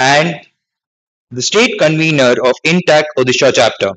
and the state convener of Intact Odisha chapter.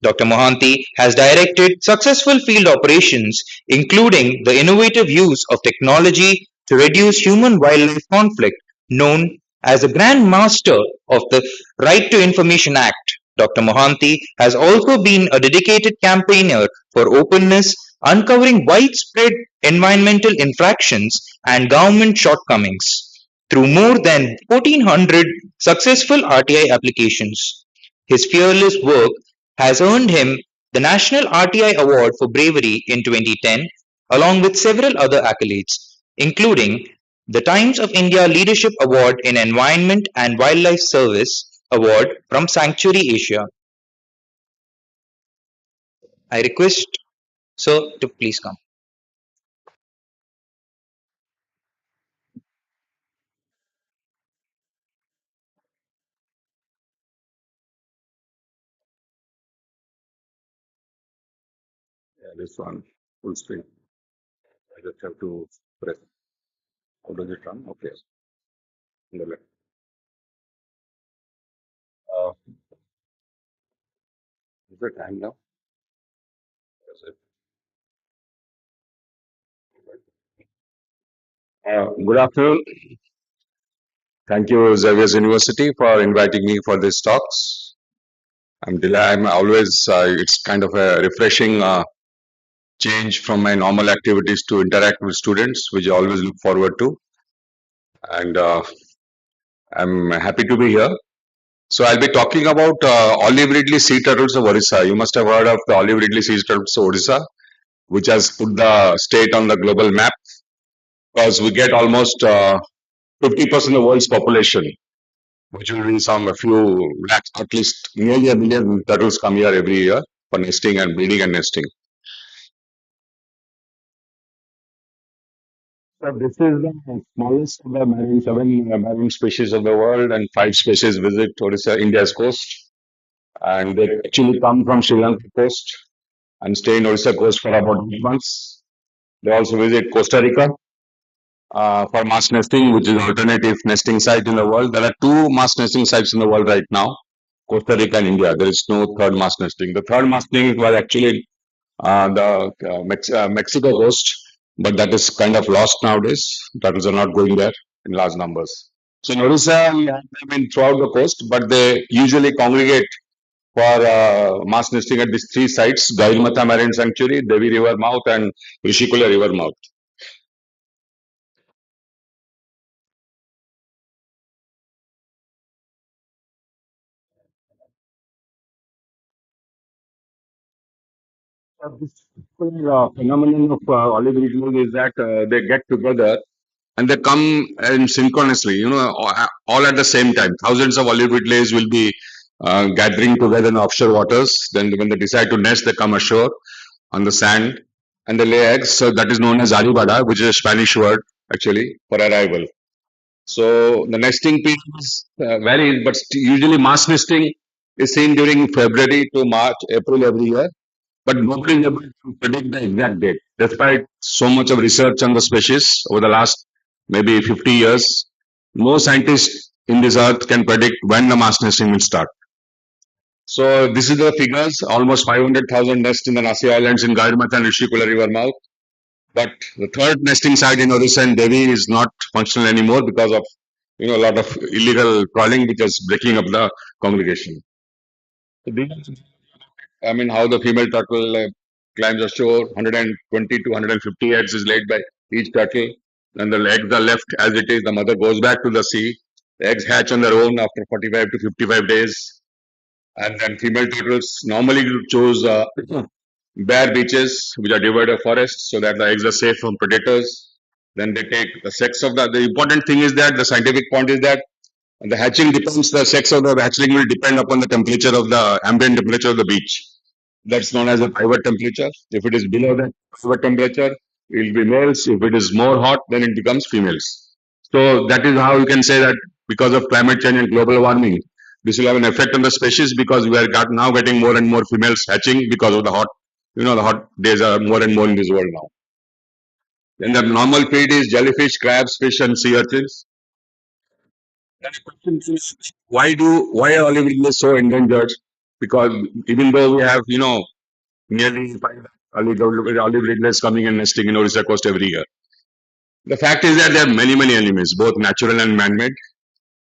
Dr. Mohanty has directed successful field operations, including the innovative use of technology to reduce human wildlife conflict, known as the Grand Master of the Right to Information Act. Dr. Mohanty has also been a dedicated campaigner for openness, uncovering widespread environmental infractions and government shortcomings through more than 1,400 successful RTI applications. His fearless work has earned him the National RTI Award for Bravery in 2010, along with several other accolades, including the Times of India Leadership Award in Environment and Wildlife Service Award from Sanctuary Asia. I request Sir to please come. Yeah, this one, full screen. I just have to press. How does it run? Okay. On the left. Uh, is the time now? Yes, good afternoon. Thank you, Xavier's University, for inviting me for these talks. I'm delighted. I'm always, it's kind of a refreshing change from my normal activities to interact with students, which I always look forward to. And I'm happy to be here. So I'll be talking about olive ridley sea turtles of Orissa. You must have heard of the olive ridley sea turtles of Orissa, which has put the state on the global map because we get almost 50% of the world's population, which will be some a few lakhs, at least nearly a million turtles come here every year for nesting and breeding and nesting. So this is the smallest of the marine, seven marine species of the world, and five species visit Orissa, India's coast. And they actually come from Sri Lanka coast and stay in Orissa coast for about 8 months. They also visit Costa Rica for mass nesting, which is alternative nesting site in the world. There are two mass nesting sites in the world right now, Costa Rica and India. There is no third mass nesting. The third mass nesting was actually the Mexico coast, but that is kind of lost nowadays. Turtles are not going there in large numbers. So in Orissa, we have them in throughout the coast, but they usually congregate for mass nesting at these three sites: Gailmata Marine Sanctuary, Devi River Mouth, and Rishikula River Mouth. This phenomenon of olive reading is that they get together and they come in synchronously, all at the same time. Thousands of olive ridleys will be gathering together in offshore waters. Then, when they decide to nest, they come ashore on the sand and they lay eggs. So, that is known as arribada, which is a Spanish word actually for arrival. So, the nesting periods varies, but usually mass nesting is seen during February to March, April every year, but nobody is able to predict the exact date. Despite so much of research on the species over the last maybe 50 years, no scientist in this earth can predict when the mass nesting will start. So this is the figures, almost 500,000 nests in the Nasi Islands in Gaidamat and Rishikula River mouth. But the third nesting site in Orissa and Devi is not functional anymore because of a lot of illegal trawling which is breaking up the congregation. So I mean, how the female turtle climbs ashore, 120 to 150 eggs is laid by each turtle. And the eggs are left as it is. The mother goes back to the sea. The eggs hatch on their own after 45 to 55 days. And then female turtles normally choose bare beaches, which are devoid of forests, so that the eggs are safe from predators. Then they take the sex of the important thing is that the scientific point is that the hatching depends, the sex of the hatchling will depend upon the temperature of the ambient temperature of the beach. That's known as a pivot temperature. If it is below that pivot temperature, it will be males. If it is more hot, then it becomes females. So that is how you can say that because of climate change and global warming, this will have an effect on the species because we are now getting more and more females hatching because of the hot, the hot days are more and more in this world now. Then the normal feed is jellyfish, crabs, fish, and sea urchins. Why are olive villages so endangered? Because even though we have nearly 5 olive villages coming and nesting in Orissa coast every year, the fact is that there are many enemies, both natural and man-made.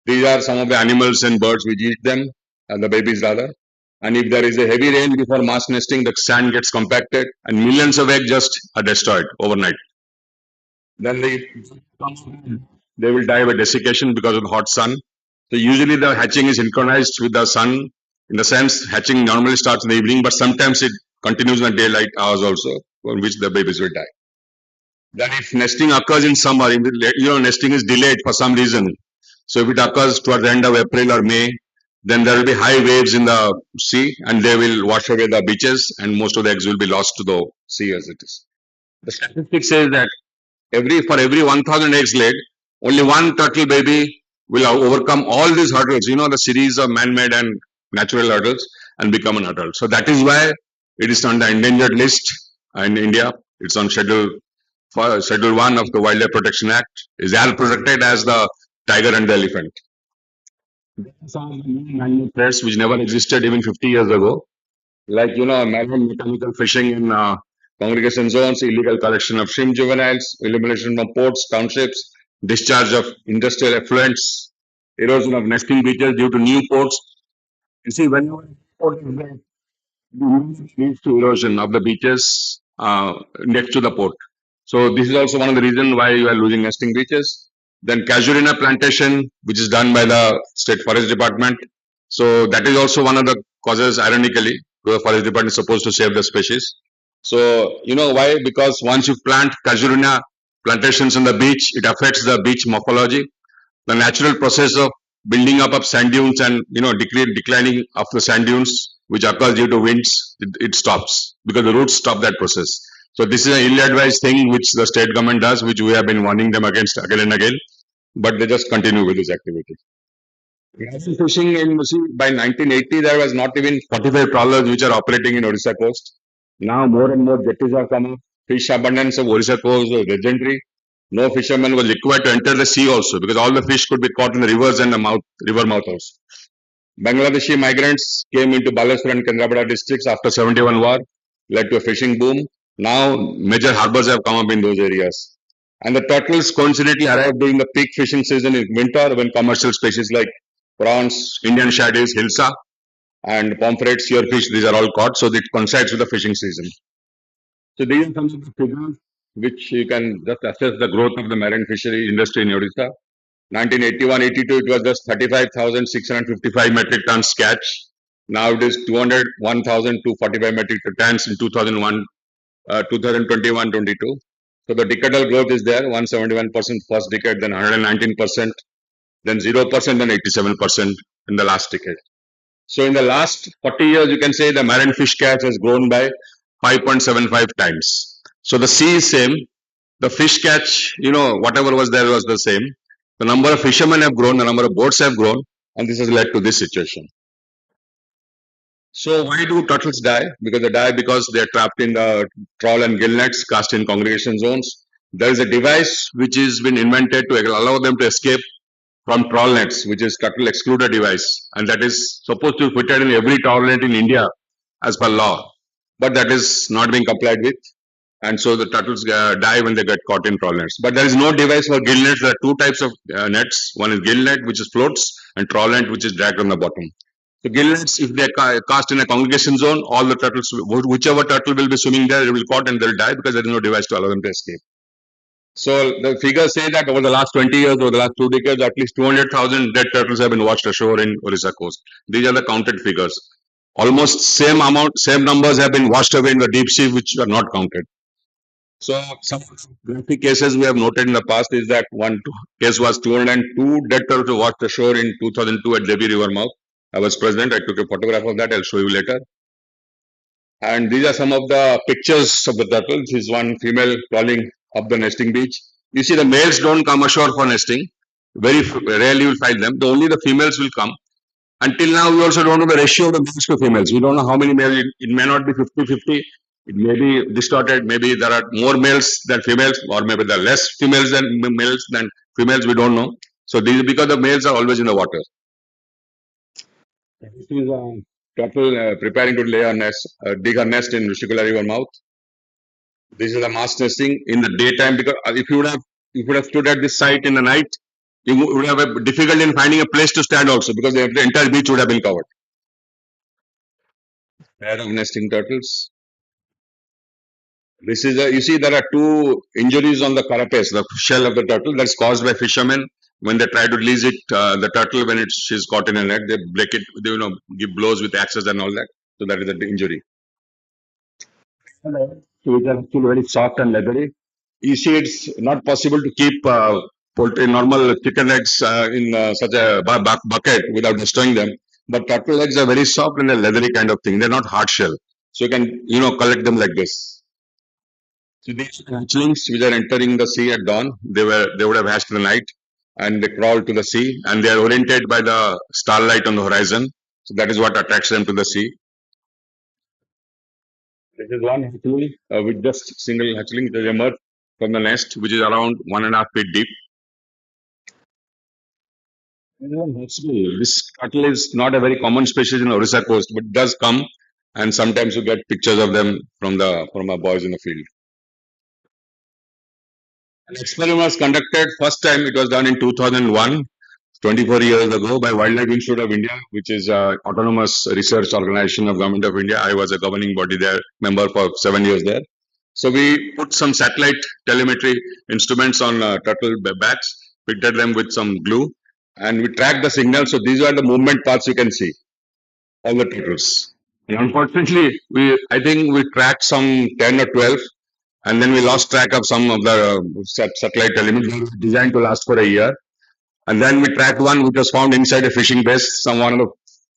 These are some of the animals and birds which eat them, and the babies rather. And if there is a heavy rain before mass nesting, the sand gets compacted and millions of eggs just are destroyed overnight. Then they will die by desiccation because of the hot sun. So usually the hatching is synchronized with the sun. In the sense, hatching normally starts in the evening, but sometimes it continues in the daylight hours also, on which the babies will die. Then if nesting occurs in summer, nesting is delayed for some reason. So if it occurs towards the end of April or May, then there will be high waves in the sea and they will wash away the beaches and most of the eggs will be lost to the sea as it is. The statistic says that for every 1,000 eggs laid, only one turtle baby will overcome all these hurdles, the series of man-made and natural hurdles and become an adult. So that is why it is on the endangered list in India. It's on Schedule 1 of the Wildlife Protection Act. Is as protected as the tiger and the elephant. Some man-made threats which never existed even 50 years ago, like marine mechanical fishing in congregation zones, illegal collection of shrimp juveniles, elimination from ports, townships, discharge of industrial effluents, erosion of nesting beaches due to new ports. You see, whenever a port is there, leads to erosion of the beaches next to the port. So this is also one of the reasons why you are losing nesting beaches. Then casuarina plantation, which is done by the State Forest Department. So that is also one of the causes, ironically, the Forest Department is supposed to save the species. So you know why? Because once you plant casuarina plantations on the beach, it affects the beach morphology. The natural process of building up of sand dunes and declining of the sand dunes which occurs due to winds, it stops because the roots stop that process. So this is an ill-advised thing which the state government does, which we have been warning them against again and again, but they just continue with this activity. Fishing in by 1980 there was not even 45 trawlers which are operating in Orissa coast. Now more and more jetties are coming. Fish abundance of Orissa coast was legendary. No fisherman was required to enter the sea also because all the fish could be caught in the rivers and the river mouth also. Bangladeshi migrants came into Balasore and Kendrapada districts after 71 war, led to a fishing boom. Now major harbors have come up in those areas. And the turtles coincidentally arrived during the peak fishing season in winter when commercial species like prawns, Indian shaddies, hilsa, and pomfrets, spearfish, these are all caught. So it coincides with the fishing season. So these are some of the figures which you can just assess the growth of the marine fishery industry in Odisha. 1981-82, it was just 35,655 metric tons catch. Now it is 201,245 metric tons in 2021-22. So the decadal growth is there, 171% first decade, then 119%, then 0%, then 87% in the last decade. So in the last 40 years, you can say the marine fish catch has grown by 5.75 times. So the sea is same. The fish catch, whatever was there was the same. The number of fishermen have grown, the number of boats have grown, and this has led to this situation. So why do turtles die? Because they die because they are trapped in the trawl and gill nets cast in congregation zones. There is a device which has been invented to allow them to escape from trawl nets, which is turtle excluder device, and that is supposed to be fitted in every trawl net in India as per law, but that is not being complied with, and so the turtles die when they get caught in trawl nets. But there is no device for gill nets. There are two types of nets. One is gill net, which is floats, and trawl net, which is dragged on the bottom. So gill nets, if they are cast in a congregation zone, all the turtles, whichever turtle will be swimming there, they will caught and they will die because there is no device to allow them to escape. So the figures say that over the last 20 years, over the last 2 decades, at least 200,000 dead turtles have been washed ashore in Orissa coast. These are the counted figures. Almost same numbers have been washed away in the deep sea, which are not counted. So some graphic cases we have noted in the past is that one case was 202 dead turtles washed ashore in 2002 at Devi River mouth. I was present. I took a photograph of that. I'll show you later. And these are some of the pictures of the turtles. This is one female crawling up the nesting beach. You see, the males don't come ashore for nesting. Very rarely you will find them. Only the females will come. Until now, we also don't know the ratio of the males to females. We don't know how many males. It may not be 50-50. It may be distorted. Maybe there are more males than females, or maybe there are less females than males than females. We don't know. So these because the males are always in the water. This is a turtle preparing to lay a nest, dig a nest in Rishikula River mouth. This is a mass nesting in the daytime because if you would have stood at this site in the night, you would have a difficulty in finding a place to stand also because the entire beach would have been covered. Pair of nesting turtles. This is a, you see there are two injuries on the carapace, the shell of the turtle that's caused by fishermen when they try to release it. The turtle when she's caught in a net, they break it. They give blows with axes and all that. So that is the injury. Which are actually very soft and leathery. You see, it's not possible to keep poultry, normal chicken eggs in such a bucket without destroying them. But turtle eggs are very soft and a leathery kind of thing. They're not hard shell, so you can collect them like this. So these hatchlings, which are entering the sea at dawn, they would have hatched in the night, and they crawl to the sea, and they are oriented by the starlight on the horizon. So that is what attracts them to the sea. This is one hatchling with just single hatchling that emerged from the nest, which is around 1.5 feet deep. This turtle is not a very common species in Orissa coast, but it does come, and sometimes you get pictures of them from our boys in the field. An experiment was conducted. First time it was done in 2001, 24 years ago, by Wildlife Institute of India, which is an autonomous research organization of Government of India. I was a governing body there, member for 7 years there. So we put some satellite telemetry instruments on turtle backs, fitted them with some glue, and we tracked the signal. So these are the movement paths you can see, all the turtles. And unfortunately, I think we tracked some 10 or 12, and then we lost track of some of the satellite telemetry. They were designed to last for a year. And then we tracked one which was found inside a fishing base. One of the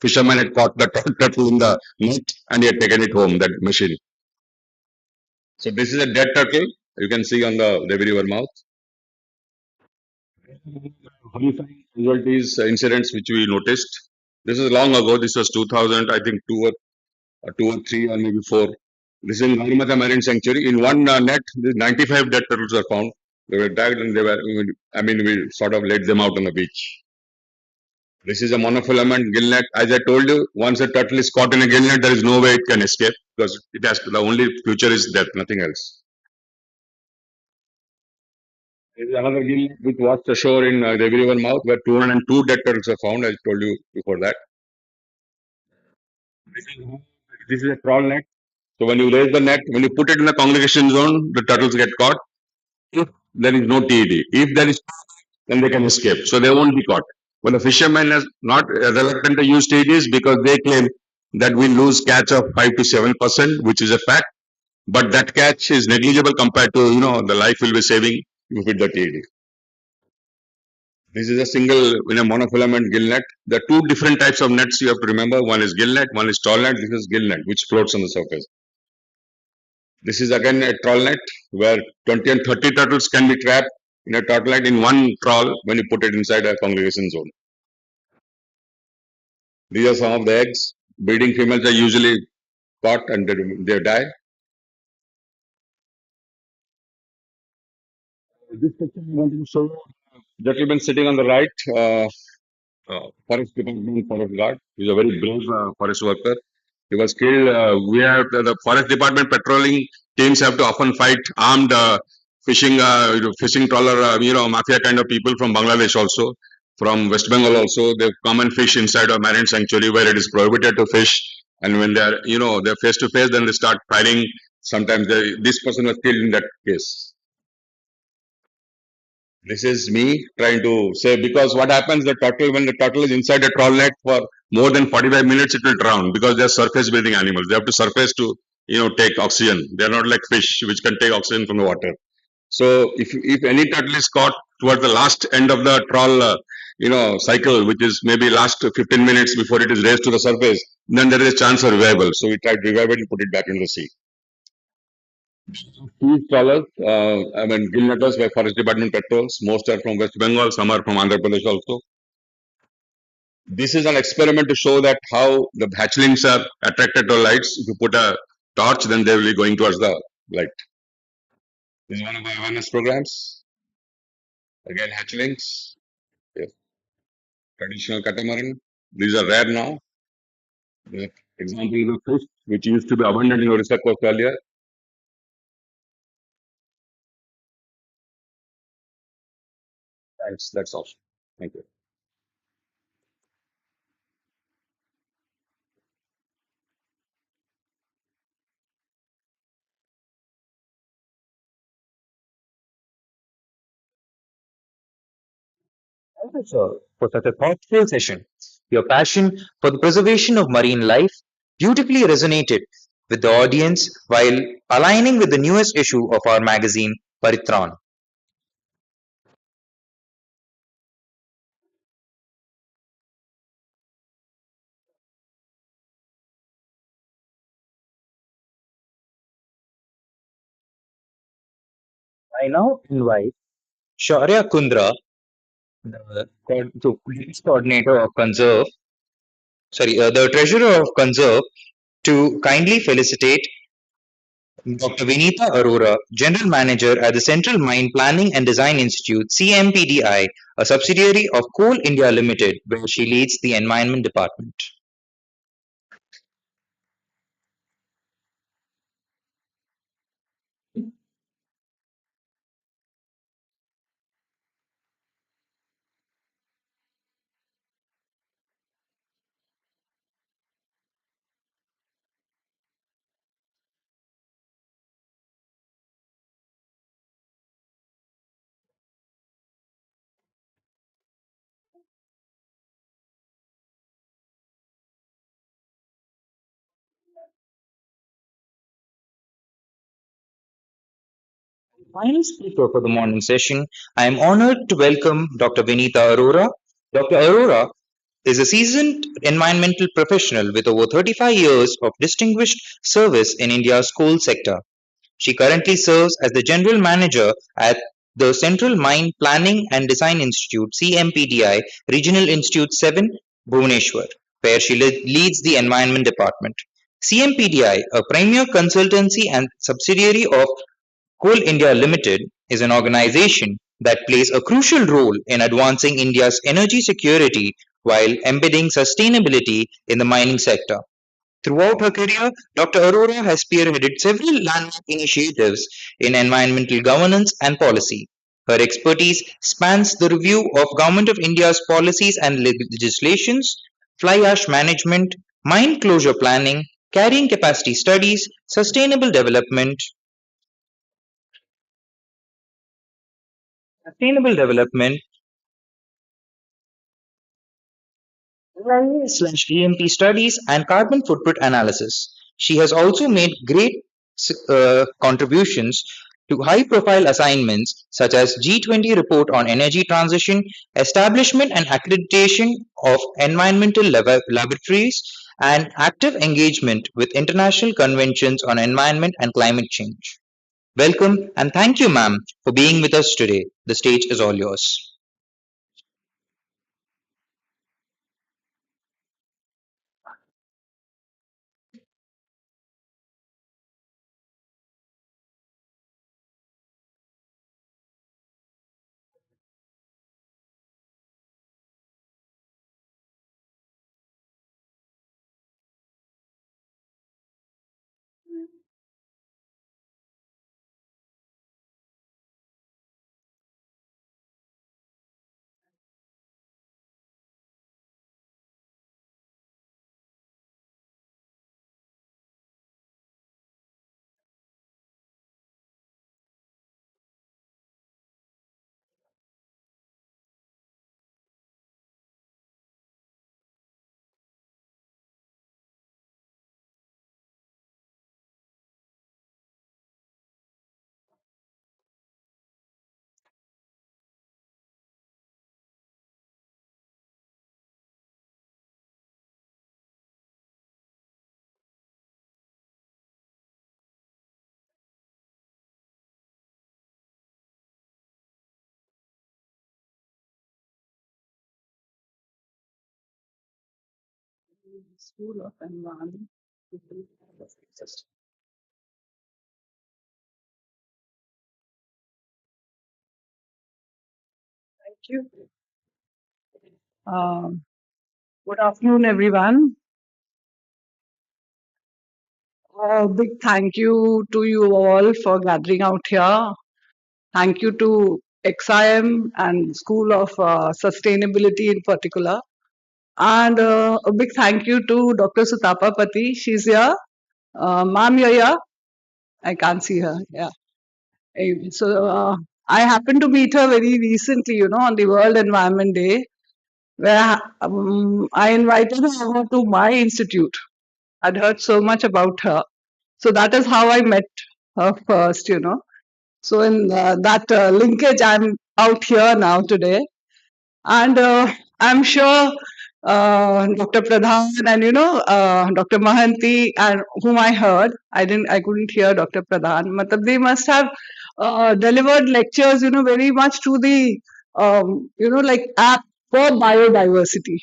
fishermen had caught the turtle in the net and he had taken it home, that machine. So this is a dead turtle. You can see on the Devi River mouth. Horrifying casualties, incidents which we noticed. This is long ago. This was 2000, I think, two or three, or maybe four. This is in Garimata Marine Sanctuary. In one net, 95 dead turtles were found. They were tagged and we sort of laid them out on the beach. This is a monofilament gillnet. As I told you, once a turtle is caught in a gillnet, there is no way it can escape because the only future is death, nothing else. There is another gillnet which washed ashore in the River mouth where 202 dead turtles are found. I told you before that. This is a trawl net. So when you raise the net, when you put it in the congregation zone, the turtles get caught. If there is no TED, if there is, then they can escape. So they won't be caught. But the fishermen are not reluctant to use TEDs because they claim that we lose catch of 5 to 7%, which is a fact. But that catch is negligible compared to the life we'll be saving if you hit the TED. This is a single monofilament gill net. There are two different types of nets you have to remember. One is gill net, one is trawl net. This is gill net, which floats on the surface. This is again a trawl net where 20 and 30 turtles can be trapped in a turtle net in one trawl when you put it inside a congregation zone. These are some of the eggs. Breeding females are usually caught and they die. This picture I wanted to show you. Gentleman sitting on the right, forest department forest guard. He's a very brave forest worker. He was killed. We have the forest department patrolling teams have to often fight armed fishing trawler, mafia kind of people from Bangladesh also, from West Bengal also. They come and fish inside a marine sanctuary where it is prohibited to fish. And when they're face to face, then they start firing. Sometimes this person was killed in that case. This is me trying to say because what happens when the turtle is inside a trawl net for more than 45 minutes, it will drown because they are surface breathing animals. They have to surface to take oxygen. They are not like fish which can take oxygen from the water. So if any turtle is caught towards the last end of the trawl cycle, which is maybe last 15 minutes before it is raised to the surface, then there is a chance of revival. So we try to revive it and put it back into the sea. These trawlers, gill netters by Forest Department patrols. Most are from West Bengal, some are from Andhra Pradesh also. This is an experiment to show that how the hatchlings are attracted to lights. If you put a torch, then they will be going towards the light. This is one of my awareness programs. Again, hatchlings. Yes. traditional catamaran. These are rare now. The example is a fish which used to be abundant in Orissa coast earlier. Thanks. That's all. Thank you. Thank you, sir, for such a thoughtful session. Your passion for the preservation of marine life beautifully resonated with the audience while aligning with the newest issue of our magazine, Paritran. I now invite Shaurya Kundra, the police coordinator of Conserve, the treasurer of Conserve, to kindly felicitate Dr. Vinita Arora, General Manager at the Central Mine Planning and Design Institute (CMPDI), a subsidiary of Coal India Limited, where she leads the Environment Department. Final speaker for the morning session, I am honored to welcome Dr. Vinita Arora. Dr. Arora is a seasoned environmental professional with over 35 years of distinguished service in India's coal sector. She currently serves as the General Manager at the Central Mine Planning and Design Institute (CMPDI) Regional Institute 7, Bhubaneswar, where she leads the Environment Department. CMPDI, a premier consultancy and subsidiary of Coal India Limited, is an organization that plays a crucial role in advancing India's energy security while embedding sustainability in the mining sector. Throughout her career, Dr. Arora has spearheaded several landmark initiatives in environmental governance and policy. Her expertise spans the review of Government of India's policies and legislations, fly ash management, mine closure planning, carrying capacity studies, sustainable development, EMP studies, and carbon footprint analysis. She has also made great contributions to high profile assignments such as G20 report on energy transition, establishment and accreditation of environmental laboratories, and active engagement with international conventions on environment and climate change. Welcome and thank you, ma'am, for being with us today. The stage is all yours. School of Environment. Thank you. Uh, Good afternoon, everyone. A big thank you to you all for gathering out here. Thank you to XIM and School of Sustainability in particular. And a big thank you to Dr. Sutapa Pati. She's here. Ma'am, you're here? I can't see her. Yeah. So I happened to meet her very recently, on the World Environment Day, where I invited her over to my institute. I'd heard so much about her. So that is how I met her first. So in that linkage, I'm out here now today. And I'm sure Dr. Pradhan and Dr. Mahanti and whom I heard, I couldn't hear Dr. Pradhan. Matlab they must have delivered lectures, very much to the like app for biodiversity.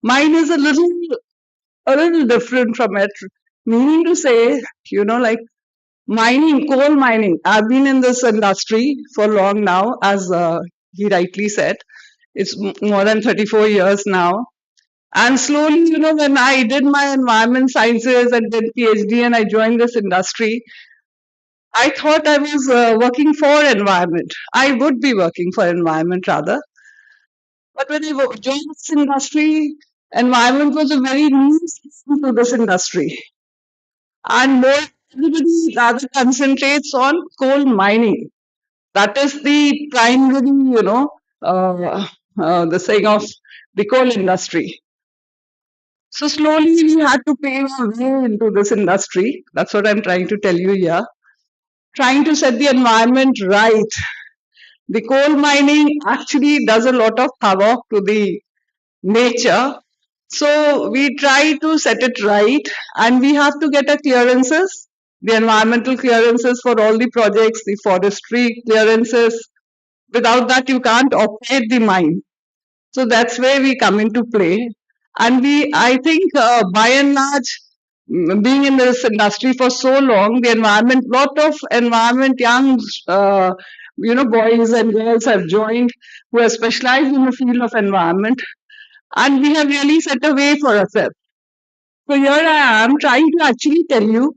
Mine is a little different from it. Meaning to say, like mining, coal mining. I've been in this industry for long now, as he rightly said. It's more than 34 years now. And slowly, when I did my environment sciences and then PhD and I joined this industry, I thought I was working for environment. I would be working for environment rather. But when I joined this industry, environment was a very new system to this industry. And more everybody rather concentrates on coal mining. That is the primary, the saying of the coal industry. So slowly we had to pave our way into this industry. That's what I'm trying to tell you here. Trying to set the environment right. The coal mining actually does a lot of havoc to the nature. So we try to set it right, and we have to get a clearances, the environmental clearances for all the projects, the forestry clearances. Without that, you can't operate the mine. So that's where we come into play. And I think, by and large, being in this industry for so long, the environment, lot of environment young, uh, boys and girls have joined who are specialized in the field of environment, and we have really set a way for ourselves. So here I am trying to actually tell you,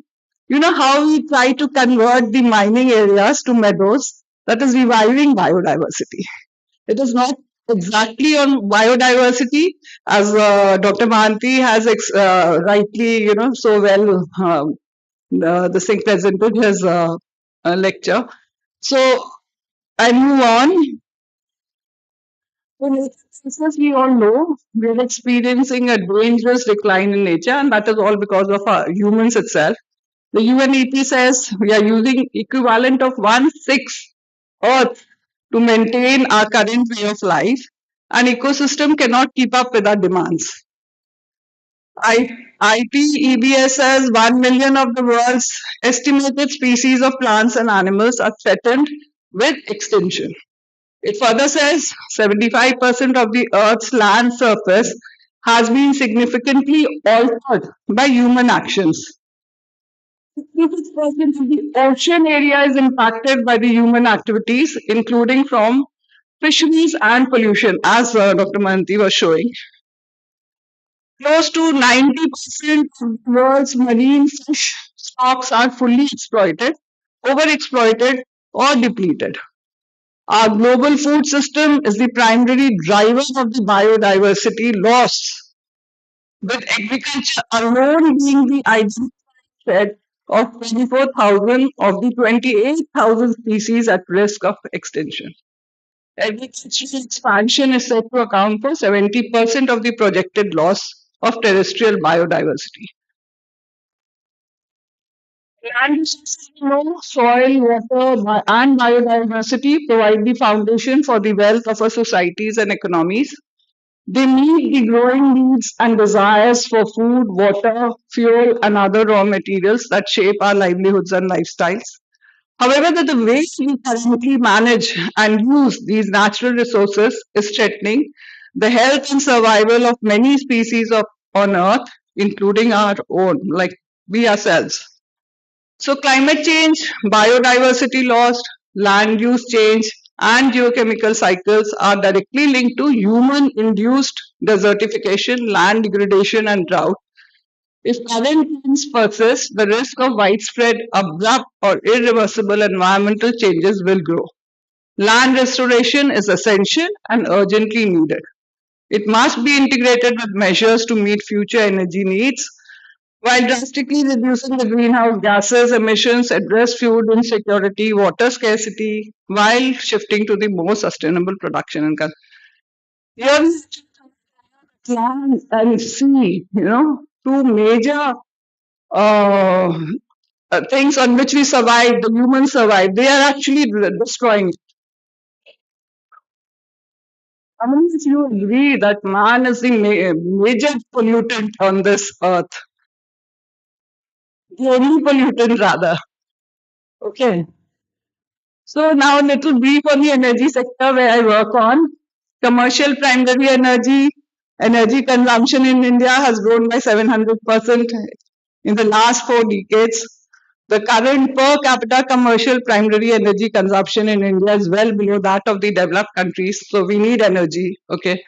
how we try to convert the mining areas to meadows, that is reviving biodiversity. It is not exactly on biodiversity, as Dr. Mahanti has rightly, so well, the thing presented his lecture. So I move on. So nature crisis, we all know, we are experiencing a dangerous decline in nature, and that is all because of humans itself. The UNEP says we are using equivalent of 1/6 Earth to maintain our current way of life. An ecosystem cannot keep up with our demands. IPEBS says 1 million of the world's estimated species of plants and animals are threatened with extinction. It further says 75% of the Earth's land surface has been significantly altered by human actions. 66% of the ocean area is impacted by the human activities, including from fisheries and pollution, as Dr. Manti was showing. Close to 90% of the world's marine fish stocks are fully exploited, overexploited, or depleted. Our global food system is the primary driver of the biodiversity loss, with agriculture alone being the identified threat of 24,000 of the 28,000 species at risk of extinction. Agricultural expansion is said to account for 70% of the projected loss of terrestrial biodiversity. Land resources, soil, water, and biodiversity provide the foundation for the wealth of our societies and economies. They meet the growing needs and desires for food, water, fuel, and other raw materials that shape our livelihoods and lifestyles. However, the way we currently manage and use these natural resources is threatening the health and survival of many species on Earth, including our own, like we ourselves. So, climate change, biodiversity loss, land use change, and geochemical cycles are directly linked to human induced desertification, land degradation, and drought. If current trends persist, the risk of widespread, abrupt, or irreversible environmental changes will grow. Land restoration is essential and urgently needed. It must be integrated with measures to meet future energy needs while drastically reducing the greenhouse gases emissions, address food insecurity, water scarcity, while shifting to the more sustainable production and here we land and sea, two major uh, things on which we survive, the humans survive, they are actually destroying. I mean, if you agree that man is the major pollutant on this earth, the only pollutant rather. Okay. So now a little brief on the energy sector where I work on. Commercial primary energy consumption in India has grown by 700% in the last 4 decades. The current per capita commercial primary energy consumption in India is well below that of the developed countries. So we need energy. Okay.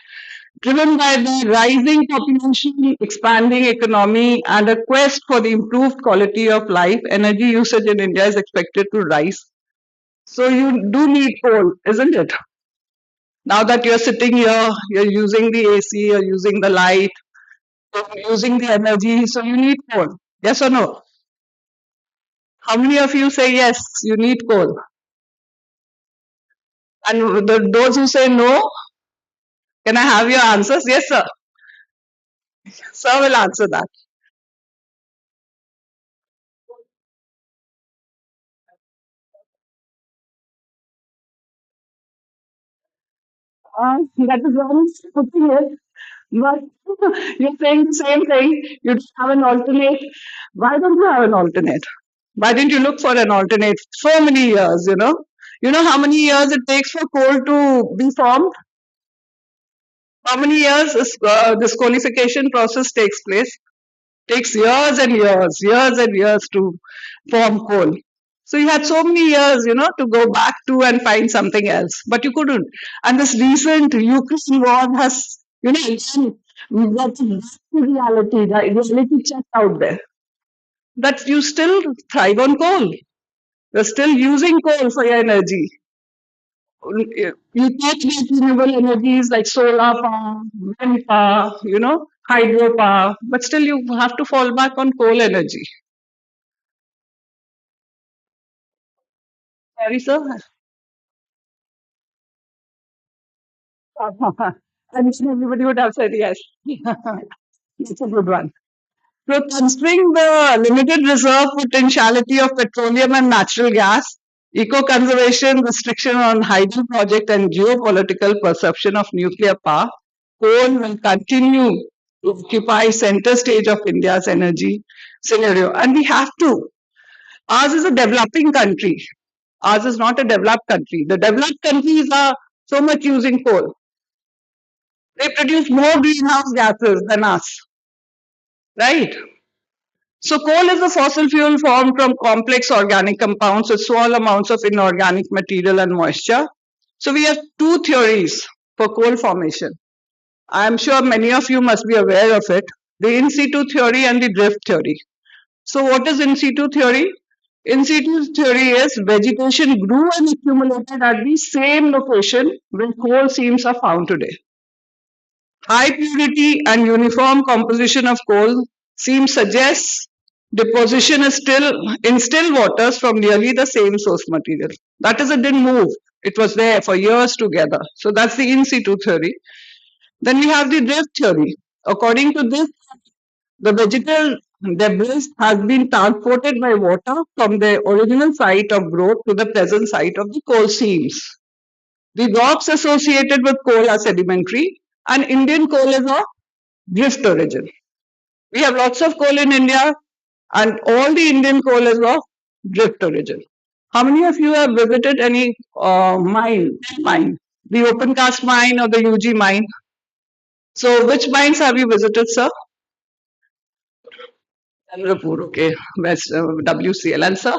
Driven by the rising population, expanding economy, and a quest for the improved quality of life, energy usage in India is expected to rise. So you do need coal, isn't it? Now that you're sitting here, you're using the AC, you're using the light, you're using the energy, so you need coal. Yes or no? How many of you say yes, you need coal? And those who say no, can I have your answers? Yes, sir. Sir will answer that. That is one putting it. But you're saying the same thing. You don't have an alternate. Why don't you have an alternate? Why didn't you look for an alternate? So many years, you know. You know how many years it takes for coal to be formed? How many years this qualification process takes place? Takes years and years to form coal. So you had so many years, to go back to and find something else, but you couldn't. And this recent Ukraine war has, again, that's the reality, the reality check out there. That you still thrive on coal. You're still using coal for your energy. You take these renewable energies like solar power, wind power, hydro power, but still you have to fall back on coal energy. Sorry, sir. I'm sure everybody would have said yes. It's a good one. So, considering the limited reserve potentiality of petroleum and natural gas, eco-conservation, restriction on hydro project, and geopolitical perception of nuclear power, coal will continue to occupy center stage of India's energy scenario. And we have to. Ours is a developing country. Ours is not a developed country. The developed countries are so much using coal. They produce more greenhouse gases than us, right? So coal is a fossil fuel formed from complex organic compounds with small amounts of inorganic material and moisture. So we have two theories for coal formation. I am sure many of you must be aware of it. The in situ theory and the drift theory. So what is in situ theory? In situ theory is vegetation grew and accumulated at the same location where coal seams are found today. High purity and uniform composition of coal seam suggests deposition is still in still waters from nearly the same source material. That is, it didn't move. It was there for years together. So that's the in situ theory. Then we have the drift theory. According to this, the vegetal debris has been transported by water from the original site of growth to the present site of the coal seams. The rocks associated with coal are sedimentary, and Indian coal is of drift origin. We have lots of coal in India, and all the Indian coal is of drift origin. How many of you have visited any mine, the open cast mine or the UG mine? So, which mines have you visited, sir? Chandrapur, okay, West WCL, and sir?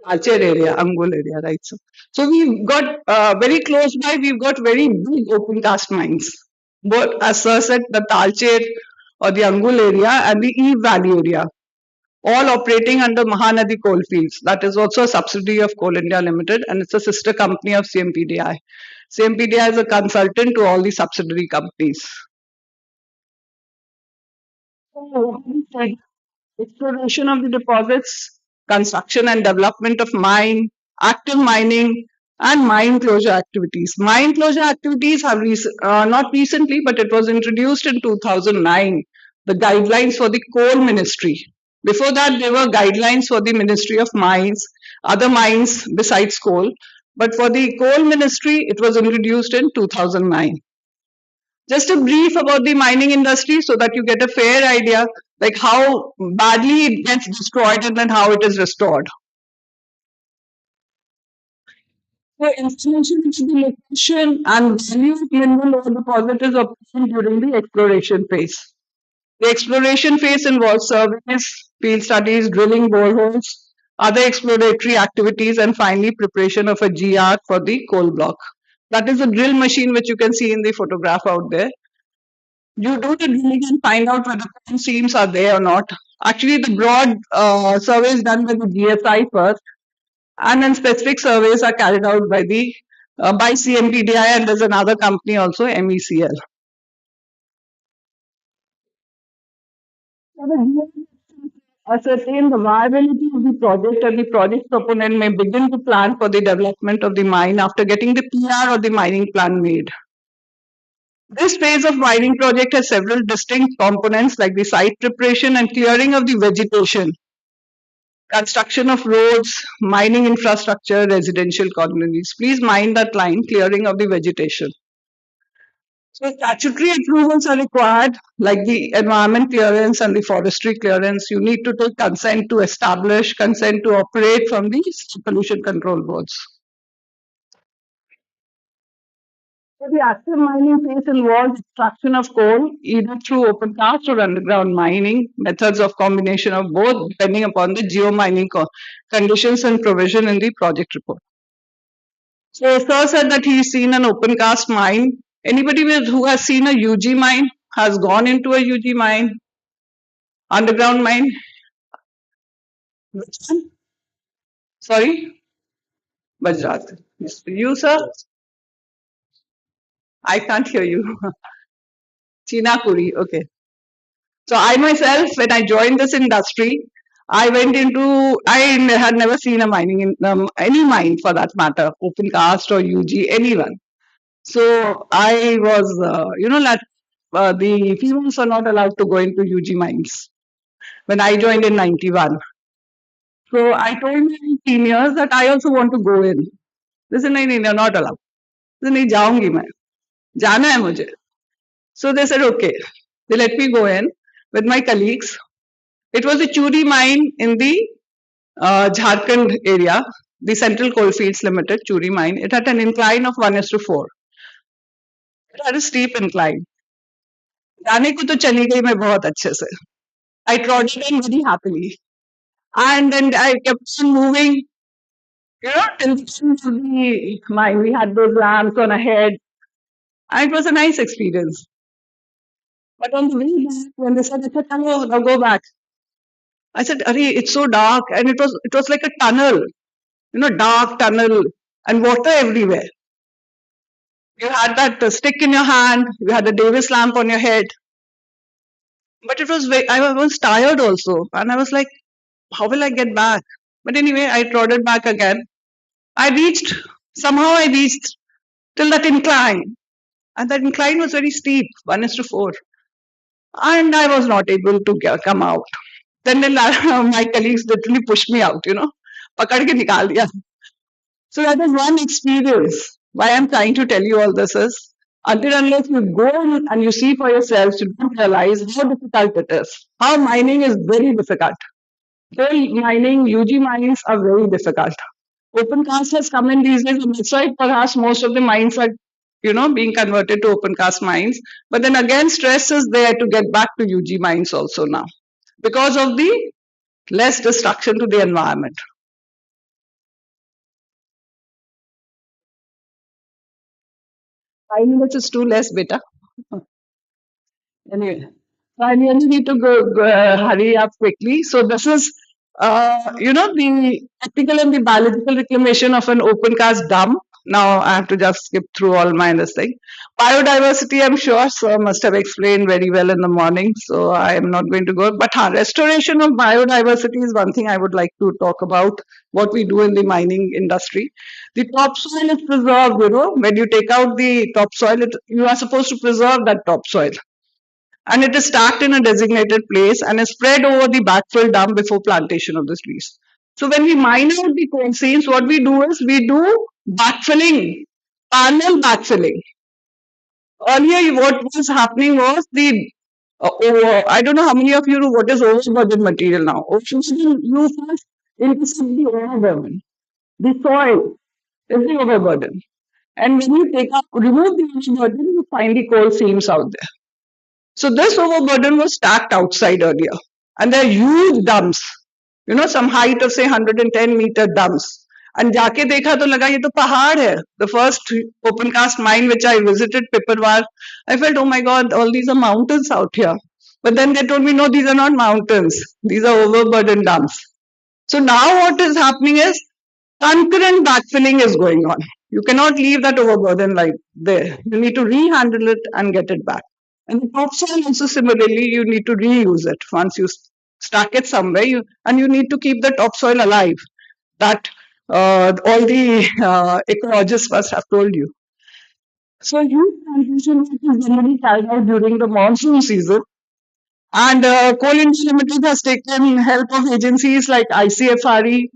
Alcher area, Angul area, right? So we've got very close by, we've got very big open cast mines. Both, as Sir said, the Talcher or the Angul area and the Eve Valley area, all operating under Mahanadi Coalfields. That is also a subsidiary of Coal India Limited, and it's a sister company of CMPDI. CMPDI is a consultant to all the subsidiary companies. So what we said, exploration of the deposits, construction and development of mine, active mining, and mine closure activities. Mine closure activities have not recently, but it was introduced in 2009, the guidelines for the coal ministry. Before that, there were guidelines for the Ministry of Mines, other mines besides coal. But for the coal ministry, it was introduced in 2009. Just a brief about the mining industry so that you get a fair idea like how badly it gets destroyed and then how it is restored. So information into the location and value of mineral ore deposit is obtained during the exploration phase. The exploration phase involves surveys, field studies, drilling boreholes, other exploratory activities, and finally preparation of a GR for the coal block. That is a drill machine which you can see in the photograph out there. You do the drilling and find out whether coal seams are there or not. Actually, the broad survey is done by the GSI first, and then specific surveys are carried out by the by CMPDI, and there's another company also, MECL. So the GSI ascertain the viability of the project, and the project proponent may begin to plan for the development of the mine after getting the PR or the mining plan made. This phase of mining project has several distinct components like the site preparation and clearing of the vegetation, construction of roads, mining infrastructure, residential colonies. Please mind that line, clearing of the vegetation. So statutory approvals are required like the environment clearance and the forestry clearance. You need to take consent to establish, consent to operate from the pollution control boards. So the active mining phase involves extraction of coal either through open cast or underground mining, methods of combination of both depending upon the geomining conditions and provision in the project report. So Sir said that he's seen an open cast mine. Anybody who has seen a UG mine has gone into a UG mine, underground mine? Which one? Sorry? Bajrat. You, sir? I can't hear you. Chinakuri, okay. So I myself, when I joined this industry, I went into, I had never seen a mining, any mine for that matter, open cast or UG, anyone. So I was, that the females are not allowed to go into UG mines when I joined in 91. So I told my seniors that I also want to go in. They said, नहीं नहीं, you're not allowed. I said, नहीं जाऊंगी मैं, जाना है मुझे. So they said, okay. They let me go in with my colleagues. It was a Churi mine in the Jharkhand area, the Central Coalfields Limited, Churi mine. It had an incline of 1:4. It had a steep incline. जाने को तो चली गई मैं बहुत अच्छे से. I trod it in very happily. And then I kept on moving, till the end of the mine. We had those lamps on ahead. And it was a nice experience. But on the way back, when they said, "Chalo, now go back," I said, "Arey, it's so dark," and it was like a tunnel, dark tunnel, and water everywhere. You had that stick in your hand, you had the Davis lamp on your head, but it was I was tired also, and I was like, "How will I get back?" But anyway, I trotted back again. Somehow I reached till that incline, and that incline was very steep, 1:4, and I was not able to come out. Then my colleagues literally pushed me out, pakad ke nikal diya. So that is one experience. Why I'm trying to tell you all this is, until unless you go and you see for yourselves, you don't realize how difficult it is. How mining is very difficult. Coal mining, UG mines are very difficult. Open cast has come in these days, and that's why perhaps most of the mines are, being converted to open cast mines. But then again, stress is there to get back to UG mines also now because of the less destruction to the environment. 5 minutes is too less, beta. Anyway, so I really need to go hurry up quickly. So this is, the ethical and the biological reclamation of an open cast dump. Now I have to just skip through all my this thing. Biodiversity, I'm sure, so must have explained very well in the morning. So I am not going to go. But restoration of biodiversity is one thing I would like to talk about. What we do in the mining industry. The topsoil is preserved. When you take out the topsoil, you are supposed to preserve that topsoil, and it is stacked in a designated place and is spread over the backfill dump before plantation of the trees. So when we mine out the coal seams, what we do is we do backfilling, parallel backfilling. Earlier, what was happening was I don't know how many of you know what is overburden material now. Overburden, you first intercept the overburden. The soil is the overburden. And when you remove the overburden, you find the coal seams out there. So this overburden was stacked outside earlier. And there are huge dumps, some height of say 110-meter dumps. And जाके देखा तो लगा ये तो पहाड़ है. The first open cast mine which I visited, Pipperwar, I felt, oh my God, all these are mountains out here. But then they told me, no, these are not mountains. These are overburden dumps. So now what is happening is concurrent backfilling is going on. You cannot leave that overburden like there. You need to rehandle it and get it back. And the topsoil also similarly, you need to reuse it once you stack it somewhere. And you need to keep the topsoil alive. That all the ecologists must have told you. So huge plantation work is generally carried out during the monsoon season. And Coal India Limited has taken help of agencies like ICFRE,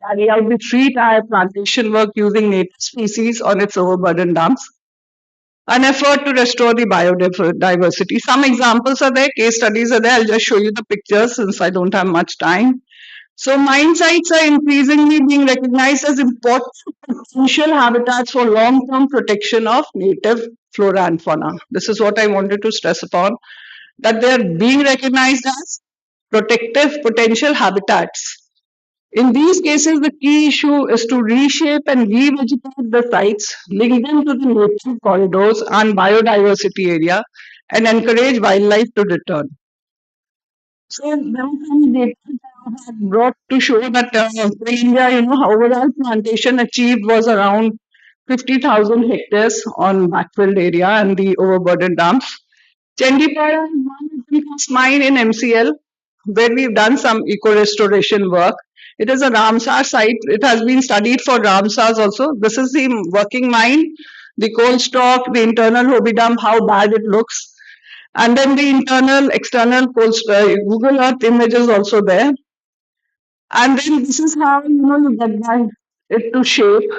carry out the tree-tie plantation work using native species on its overburden dumps. An effort to restore the biodiversity. Some examples are there, case studies are there. I'll just show you the pictures since I don't have much time. So mine sites are increasingly being recognized as important potential habitats for long-term protection of native flora and fauna. This is what I wanted to stress upon, that they are being recognized as protective potential habitats. In these cases, the key issue is to reshape and revegetate the sites, link them to the nature corridors and biodiversity area, and encourage wildlife to return. So there was some data that I had brought to show that in India, overall plantation achieved was around 50,000 hectares on backfilled area and the overburden dumps. Chandipara is one open cast mine in MCL where we've done some eco restoration work. It is a Ramsar site. It has been studied for Ramsars also. This is the working mine, the coal stock, the internal hobby dump, how bad it looks. And then the internal, external Google Earth image is also there. And then this is how you get that it to shape.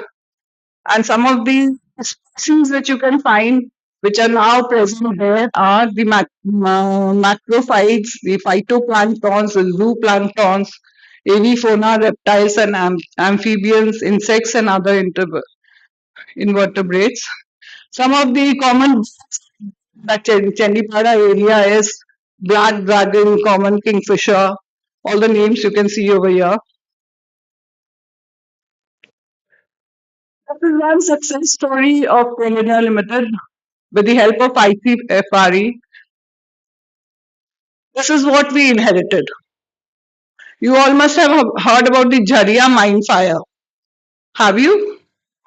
And some of the species that you can find which are now present there are the macrophytes, the phytoplanktons, the zooplanktons, avifauna, reptiles and amphibians, insects and other invertebrates. Some of the common that Chandipara area is black dragon, common kingfisher, all the names you can see over here. This is one success story of Coal India Limited with the help of ICFRE. This is what we inherited. You all must have heard about the Jharia mine fire. Have you?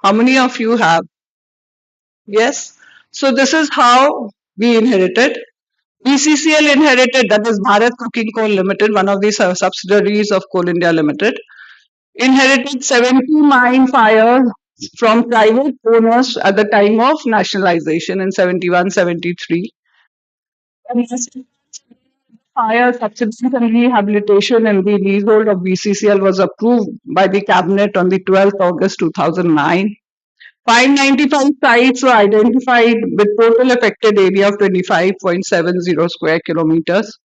How many of you have? Yes. So this is how we inherited. BCCL inherited, that is Bharat Coking Coal Limited, one of the subsidiaries of Coal India Limited, inherited 70 mine fires from private owners at the time of nationalization in 71-73. Fire subsidence and rehabilitation in the leasehold of BCCL was approved by the cabinet on the 12th August 2009. 595 sites were identified with total affected area of 25.70 square kilometers.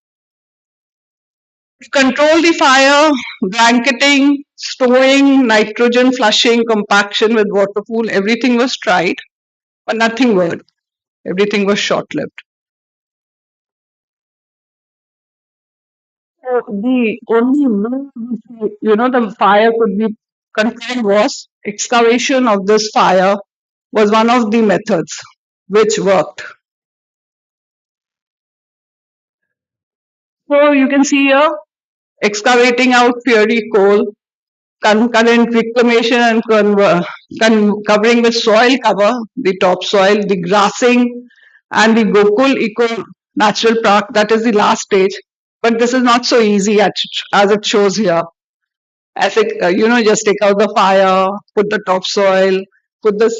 To control the fire, blanketing, stowing, nitrogen flushing, compaction with water pool, everything was tried, but nothing worked. Everything was short-lived. So the only way, the fire could be controlled was excavation of this fire was one of the methods which worked. So you can see here excavating out fiery coal, concurrent reclamation and covering with soil cover, the topsoil, the grassing, and the Gokul Eco Natural Park. That is the last stage. But this is not so easy as it shows here. As it, just take out the fire, put the topsoil, put the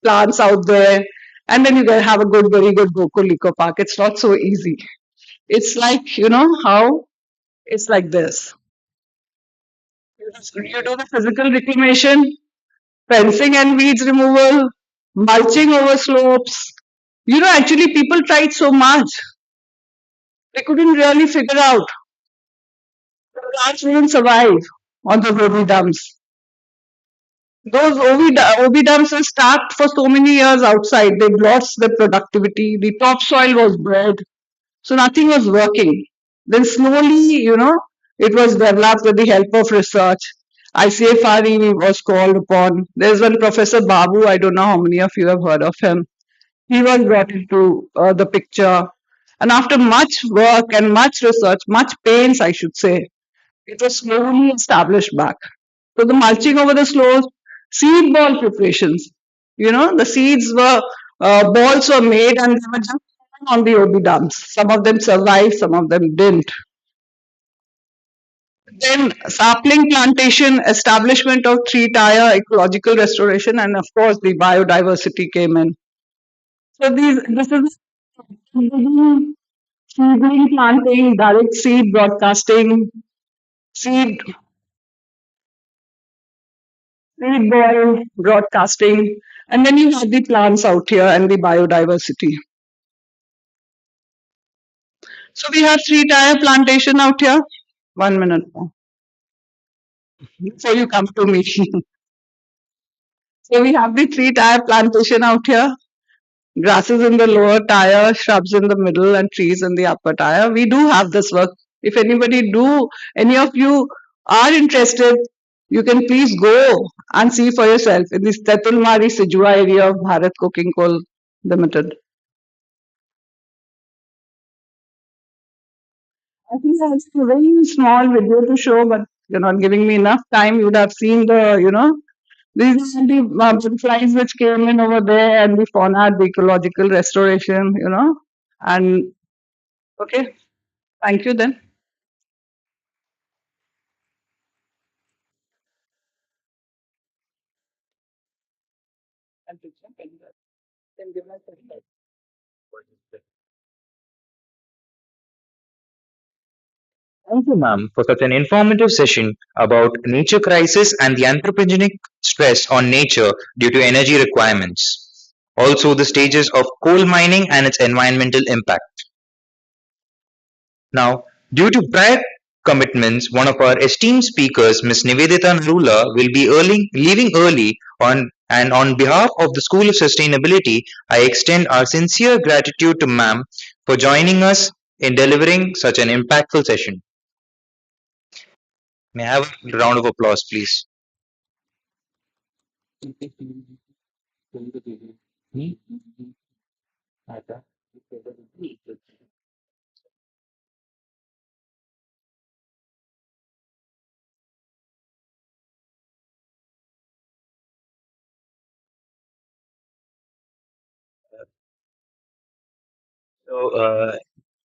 plants out there, and then you can have a good, very good Gokul Eco Park. It's not so easy. It's like, how it's like this. You do the physical reclamation, fencing and weeds removal, mulching over slopes. Actually, people tried so much. They couldn't really figure out. The plants wouldn't survive on the Gobi dumps. Those OB dumps were stacked for so many years outside. They lost their productivity. The topsoil was bred. So nothing was working. Then slowly, it was developed with the help of research. ICFRE was called upon. There's one Professor Babu, I don't know how many of you have heard of him. He was brought into the picture. And after much work and much research, much pains, I should say, it was slowly established back. So the mulching over the slopes, seed ball preparations. The seeds were, balls were made and they were just on the OB dumps. Some of them survived, some of them didn't. Then sapling plantation, establishment of tree tire, ecological restoration, and of course the biodiversity came in. So this is seedling planting, direct seed broadcasting, seed seed ball broadcasting, and then you have the plants out here and the biodiversity. So we have three tire plantation out here. 1 minute more before you come to me. So we have the three tire plantation out here. Grasses in the lower tire, shrubs in the middle, and trees in the upper tire. We do have this work. If any of you are interested, you can please go and see for yourself in this Tetulmari Sijua area of Bharat Coking Coal Limited. I think I have a very small video to show, but you're not giving me enough time. You would have seen these are the butterflies which came in over there and the fauna, the ecological restoration. And okay, thank you then. Thank you, ma'am, for such an informative session about nature crisis and the anthropogenic stress on nature due to energy requirements. Also, the stages of coal mining and its environmental impact. Now, due to prior commitments, one of our esteemed speakers, Ms. Nivedita Narula, will be leaving early and on behalf of the School of Sustainability, I extend our sincere gratitude to ma'am for joining us in delivering such an impactful session. May I have a round of applause, please? So,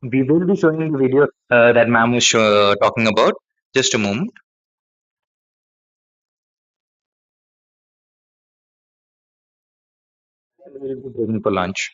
we will be showing the video that ma'am was talking about. Just a moment. We will be breaking for lunch.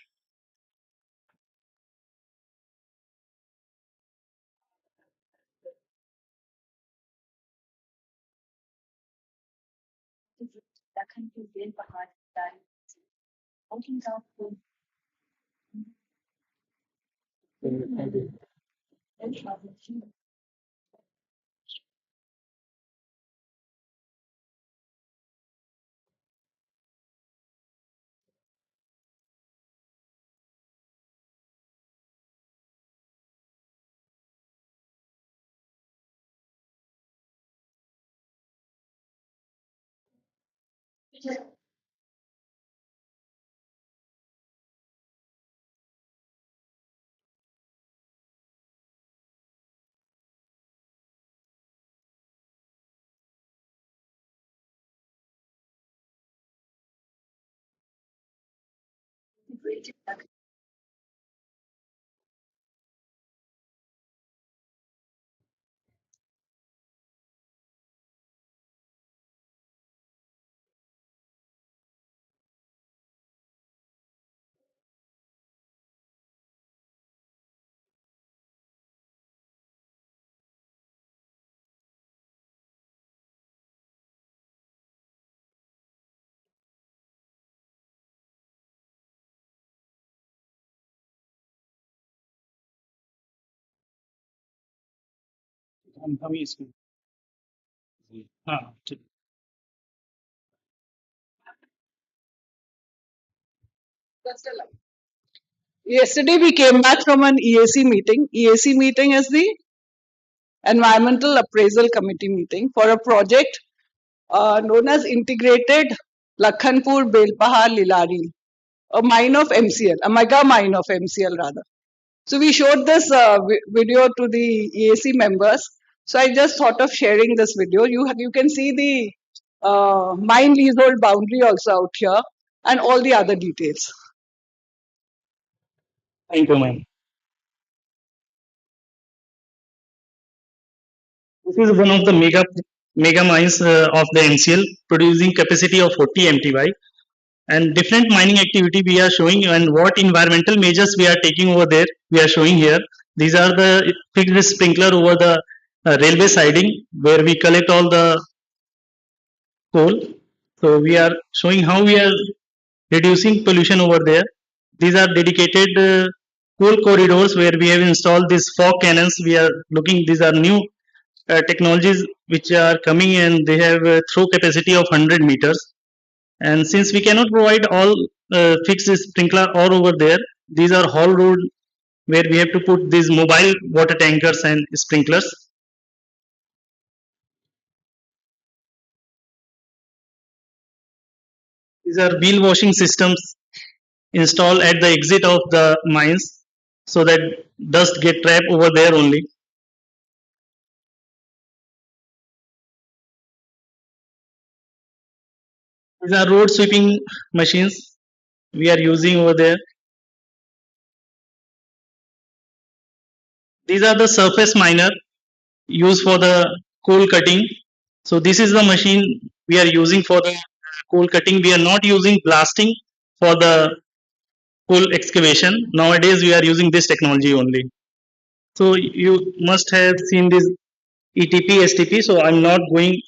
हम इसमें हाँ ठीक Yesterday we came back from an EAC meeting. EAC meeting is the Environmental Appraisal Committee meeting for a project known as Integrated Lakhanpur Belpahar Lilari, a mine of MCL, a mega mine of MCL rather. So we showed this video to the EAC members. So I just thought of sharing this video. You can see the mine leasehold boundary also out here and all the other details. thank you ma'am. This is one of the mega mines of the NCL producing capacity of 40 MTY and different mining activity we are showing and what environmental measures we are taking over there we are showing here. These are the fixed sprinkler over the railway siding where we collect all the coal. So we are showing how we are reducing pollution over there. These are dedicated coal corridors where we have installed these fog cannons. We are looking, these are new technologies which are coming and they have a throw capacity of 100 meters. And since we cannot provide all fixed sprinkler all over there, these are haul road where we have to put these mobile water tankers and sprinklers. These are wheel washing systems installed at the exit of the mines so that dust get trapped over there only. These are road sweeping machines we are using over there. These are the surface miner used for the coal cutting. So this is the machine we are using for the coal cutting. We are not using blasting for the coal excavation. Nowadays we are using this technology only. So you must have seen this ETP, STP. So I'm not going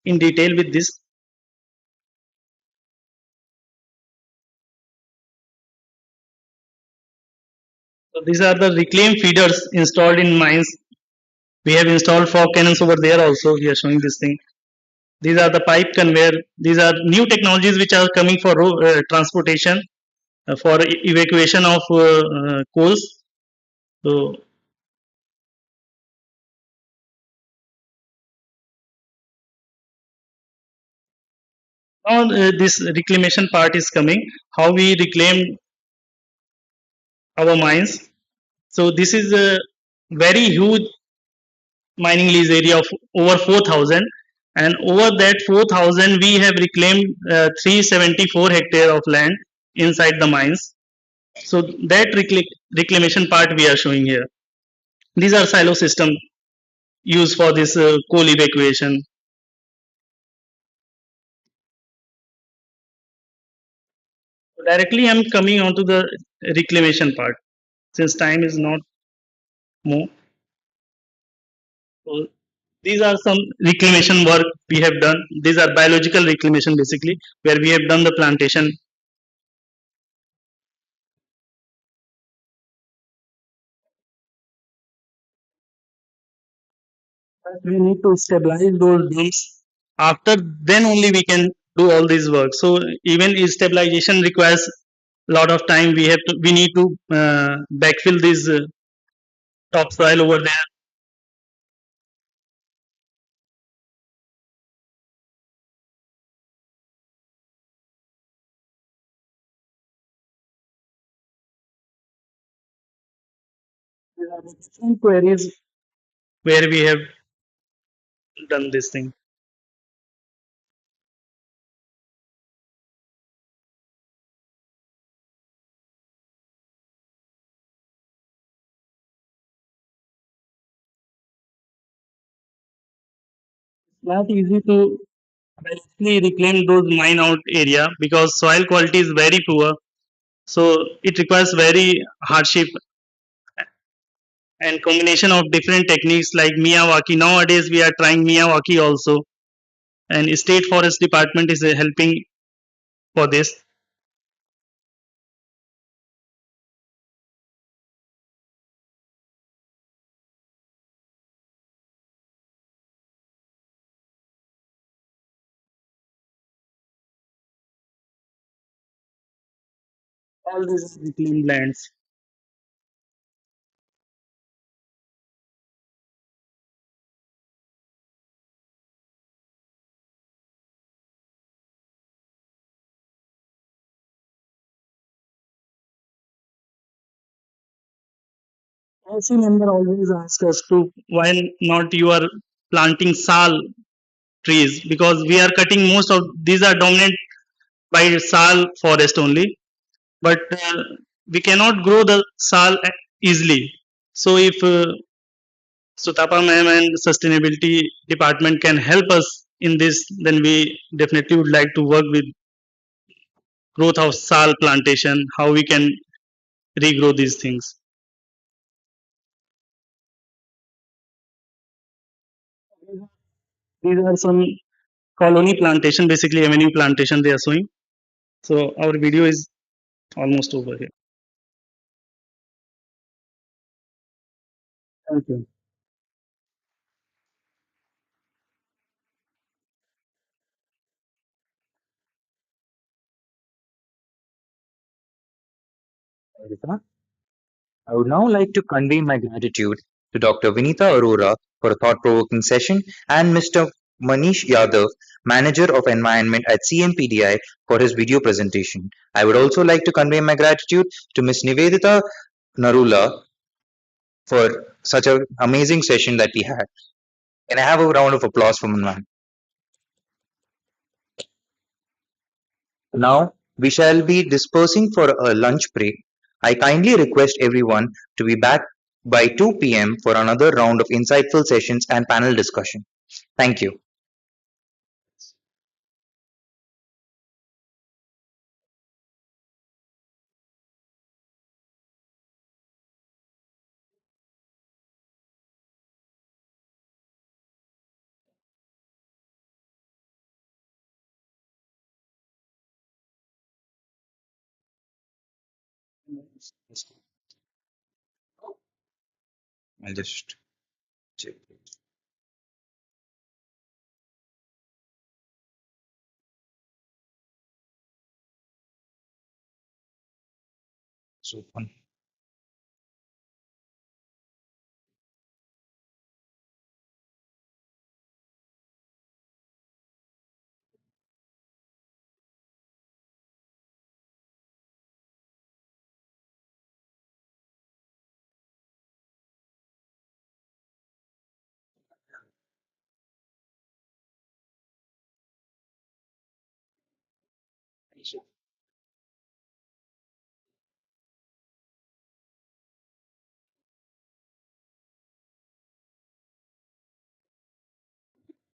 in detail with this. So these are the reclaim feeders installed in mines. We have installed fog cannons over there also. We are showing this thing. These are the pipe conveyor. These are new technologies which are coming for transportation, for evacuation of coals. So now this reclamation part is coming. How we reclaim our mines. So this is a very huge mining lease area of over 4,000, and over that 4,000 we have reclaimed 374 hectare of land inside the mines. So that reclamation part we are showing here. These are silo system used for this coal evacuation. Directly I'm coming on to the reclamation part since time is not more. So these are some reclamation work we have done. These are biological reclamation basically where we have done the plantation. We need to stabilize those dumps. After then only we can do all this work. So even stabilization requires a lot of time. We need to backfill this topsoil over there. There are different queries where we have done this thing. not easy to directly reclaim those mine out area because soil quality is very poor. So it requires very hardship and combination of different techniques like Miyawaki. Nowadays we are trying Miyawaki also, and State Forest Department is helping for this. All these reclaimed lands. Also, member always ask us to why not you are planting sal trees because we are cutting most of these are dominant by sal forest only, but we cannot grow the sal easily. So if Sutapa ma'am and sustainability department can help us in this, then we definitely would like to work with growth of sal plantation, how we can regrow these things. These are some colony plantation, basically avenue plantation they are showing. So our video is almost over here. Thank you. I would now like to convey my gratitude to Dr. Vinita Arora for a thought-provoking session and Mr. Manish Yadav, Manager of Environment at CMPDI, for his video presentation. I would also like to convey my gratitude to Ms. Nivedita Narula for such an amazing session that we had. Can I have a round of applause for Manman? Now, we shall be dispersing for a lunch break. I kindly request everyone to be back by 2 p.m. for another round of insightful sessions and panel discussion. Thank you. I'll just check. So,